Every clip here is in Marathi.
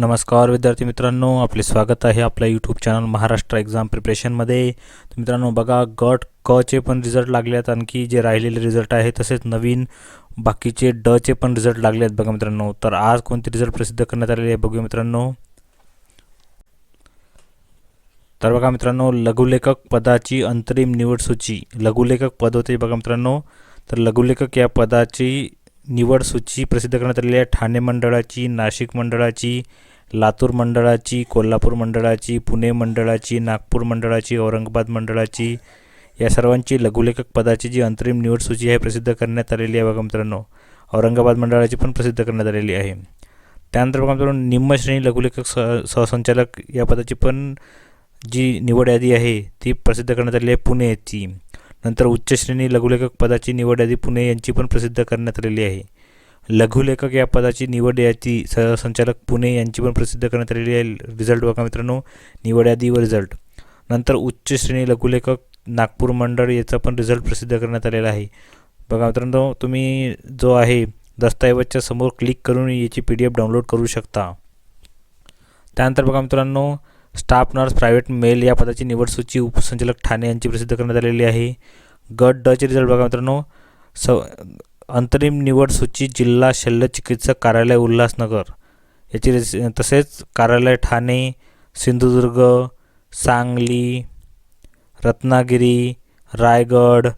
नमस्कार विद्यार्थी मित्रांनो, आपले स्वागत आहे आपल्या यूट्यूब चॅनल महाराष्ट्र एक्झाम प्रिपरेशनमध्ये. तर मित्रांनो बघा, गट क चे पण रिझल्ट लागले आहेत, आणखी जे राहिलेले रिझल्ट आहे तसेच नवीन बाकीचे ड चे पण रिझल्ट लागले आहेत बघा मित्रांनो. तर आज कोणते रिझल्ट प्रसिद्ध करण्यात आलेले आहे बघूया मित्रांनो. तर बघा मित्रांनो, लघुलेखक पदाची अंतरिम निवड सूची. लघुलेखक पद होते बघा मित्रांनो. तर लघुलेखक या पदाची निवड सूची प्रसिद्ध करण्यात आलेली आहे. ठाणे मंडळाची, नाशिक मंडळाची, लातूर मंडळाची, कोल्हापूर मंडळाची, पुणे मंडळाची, नागपूर मंडळाची, औरंगाबाद मंडळाची या सर्वांची लघुलेखक पदाची जी अंतरिम निवड सूची आहे प्रसिद्ध करण्यात आलेली आहे बघा मित्रांनो. औरंगाबाद मंडळाची पण प्रसिद्ध करण्यात आलेली आहे. त्यानंतर बघा मित्रांनो, निम्न श्रेणी लघुलेखक सहसंचालक या पदाची पण जी निवड यादी आहे ती प्रसिद्ध करण्यात आलेली आहे पुणे येथी. नंतर उच्च श्रेणी लघुलेखक पदाची निवड यादी पुणे यांची पण प्रसिद्ध करण्यात आलेली आहे. लघुलेखक या पदाची निवड यादी सहसंचालक पुणे यांची पण प्रसिद्ध करण्यात आलेली आहे. रिझल्ट बघा मित्रांनो, निवड यादी व रिझल्ट. नंतर उच्च श्रेणी लघुलेखक नागपूर मंडळ याचा पण रिझल्ट प्रसिद्ध करण्यात आलेला आहे बघा मित्रांनो. तुम्ही जो आहे दस्तऐवजच्या समोर क्लिक करून याची PDF डाउनलोड करू शकता. त्यानंतर बघा मित्रांनो, स्टाफ नर्स प्रायव्हेट मेल या पदाची निवड सूची उपसंचालक ठाणे यांची प्रसिद्ध करण्यात आलेली आहे. गट ड चे रिझल्ट बघा मित्रांनो. अंतरिम निवड सूची जिल्हा शल्य चिकित्सक कार्यालय उल्हासनगर याची, तसेच कार्यालय ठाणे, सिंधुदुर्ग, सांगली, रत्नागिरी, रायगड,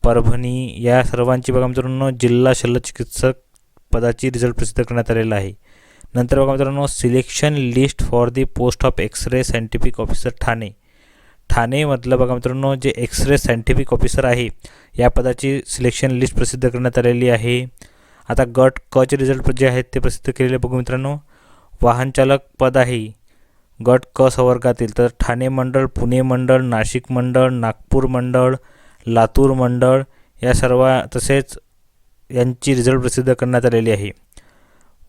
परभणी या सर्वांची बघा मित्रांनो जिल्हा शल्य चिकित्सक पदाची रिझल्ट प्रसिद्ध करण्यात आलेला आहे. नंतर बघा मित्रांनो, selection list for the post of x-ray scientific officer Thane. ठाणेमधलं बघा मित्रांनो जे एक्स-रे सायंटिफिक ऑफिसर आहे या पदाची सिलेक्शन लिस्ट प्रसिद्ध करण्यात आलेली आहे. आता गट क चे रिझल्ट जे आहेत ते प्रसिद्ध केलेले बघू मित्रांनो. वाहन चालक पद आहे गट क संवर्गातील, तर ठाणे मंडळ, पुणे मंडळ, नाशिक मंडळ, नागपूर मंडळ, लातूर मंडळ या सर्व तसेच यांची रिझल्ट प्रसिद्ध करण्यात आलेली आहे.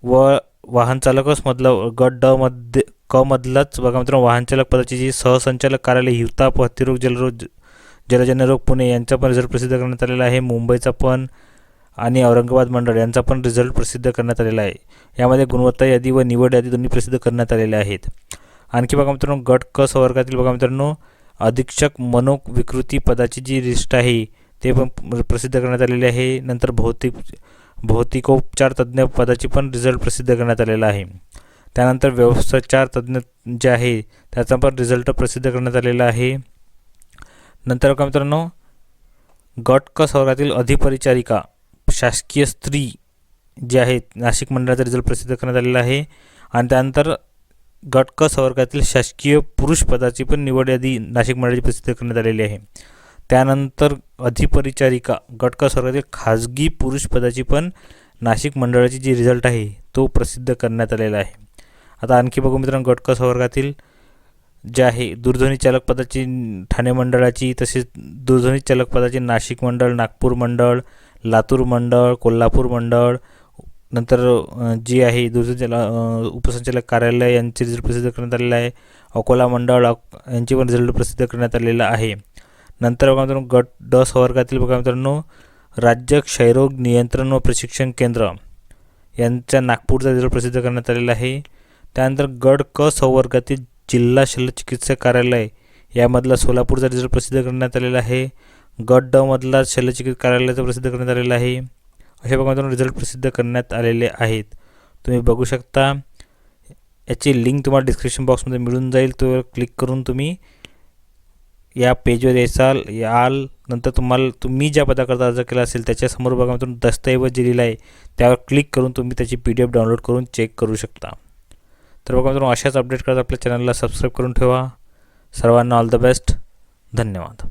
व वाहन चालकच मधलं गट ड मध्ये क मधलंच बघा मित्रांनो, वाहन चालक पदाची जी सहसंचालक कार्यालय हिवताप, हत्तीरोग, जलजन्यरोग पुणे यांचा पण रिझल्ट प्रसिद्ध करण्यात आलेला आहे. मुंबईचा पण आणि औरंगाबाद मंडळ यांचा पण रिझल्ट प्रसिद्ध करण्यात आलेला आहे. यामध्ये गुणवत्ता यादी व निवड यादी दोन्ही प्रसिद्ध करण्यात आलेल्या आहेत. आणखी बघा मित्रांनो, गट क संवर्गातील बघा मित्रांनो, अधीक्षक मनोविकृती पदाची जी लिस्ट आहे ते पण प्रसिद्ध करण्यात आलेली आहे. नंतर भौतिकोपचार तज्ज्ञ पदाची पण रिझल्ट प्रसिद्ध करण्यात आलेला आहे. त्यानंतर व्यवसायचार तज्ज्ञ जे आहे त्याचा पण रिझल्ट प्रसिद्ध करण्यात आलेला आहे. नंतर बघा मित्रांनो, गट क संवर्गातील अधिपरिचारिका शासकीय स्त्री जे आहेत नाशिक मंडळाचा रिझल्ट प्रसिद्ध करण्यात आलेला आहे. आणि त्यानंतर गट क संवर्गातील शासकीय पुरुष पदाची पण निवड यादी नाशिक मंडळाची प्रसिद्ध करण्यात आलेली आहे. त्यानंतर अधिपरिचारिका गट क संवर्गातील खाजगी पुरुष पदाची पण नाशिक मंडळाची जी रिझल्ट आहे तो प्रसिद्ध करण्यात आलेला आहे. आता आणखी बघू मित्रांनो, गट क संवर्गातील जे आहे दूरध्वनी चालक पदाची ठाणे मंडळाची, तसेच दूरध्वनी चालक पदाची नाशिक मंडळ, नागपूर मंडळ, लातूर मंडळ, कोल्हापूर मंडळ, नंतर जी आहे दूरध्वनी उपसंचालक कार्यालय यांचे रिझल्ट प्रसिद्ध करण्यात आलेलं आहे. अकोला मंडळ यांचे पण रिझल्ट प्रसिद्ध करण्यात आलेला आहे. नंतर बघा मित्रांनो, गट ड संवर्गातील बघा मित्रांनो, राज्य क्षयरोग नियंत्रण व प्रशिक्षण केंद्र यांच्या नागपूरचा रिझल्ट प्रसिद्ध करण्यात आलेला आहे. त्यानंतर गट क संवर्गातील जिल्हा शल्य चिकित्सक कार्यालय यामधला सोलापूरचा रिझल्ट प्रसिद्ध करण्यात आलेला आहे. गट ड मधला शल्य चिकित्सक कार्यालयाचा प्रसिद्ध करण्यात आलेला आहे. असे बघा मित्रांनो रिझल्ट प्रसिद्ध करण्यात आलेले आहेत. तुम्ही बघू शकता. याची लिंक तुम्हाला डिस्क्रिप्शन बॉक्समध्ये मिळून जाईल. तो क्लिक करून तुम्ही या पेजवर याल. नंतर तुम्ही ज्या पदाकरता अर्ज केला असेल त्याच्यासमोर बघा मित्रांनो दस्तऐवज जे लिहिला आहे त्यावर क्लिक करून तुम्ही त्याची PDF डाउनलोड करून चेक करू शकता. तर बघा मित्रांनो, अशाच अपडेट करत आपल्या चॅनलला सबस्क्राईब करून ठेवा. सर्वांना ऑल द बेस्ट. धन्यवाद.